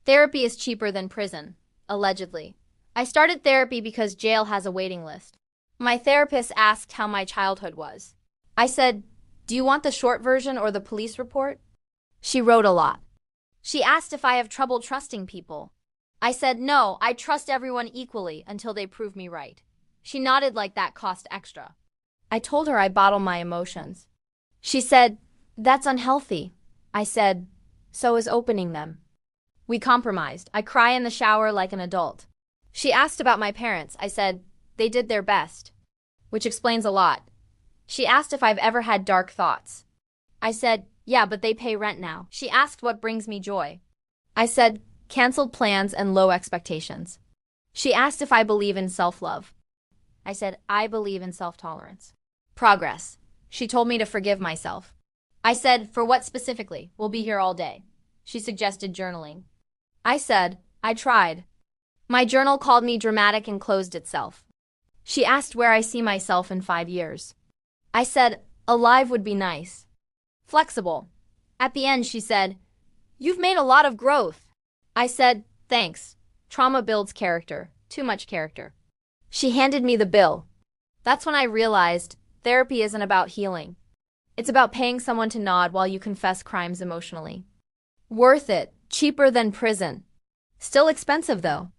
Therapy is cheaper than prison, allegedly. I started therapy because jail has a waiting list. My therapist asked how my childhood was. I said, "Do you want the short version or the police report?" She wrote a lot. She asked if I have trouble trusting people. I said, "No, I trust everyone equally until they prove me right." She nodded like that cost extra. I told her I bottle my emotions. She said, "That's unhealthy." I said, "So is opening them." We compromised. I cry in the shower like an adult. She asked about my parents. I said, "They did their best," which explains a lot. She asked if I've ever had dark thoughts. I said, "Yeah, but they pay rent now." She asked what brings me joy. I said, "Canceled plans and low expectations." She asked if I believe in self-love. I said, "I believe in self-tolerance." Progress. She told me to forgive myself. I said, "For what specifically? We'll be here all day." She suggested journaling. I said, "I tried." My journal called me dramatic and closed itself. She asked where I see myself in 5 years. I said, "Alive would be nice." Flexible. At the end, she said, "You've made a lot of growth." I said, "Thanks. Trauma builds character. Too much character." She handed me the bill. That's when I realized therapy isn't about healing. It's about paying someone to nod while you confess crimes emotionally. Worth it. Cheaper than prison. Still expensive though.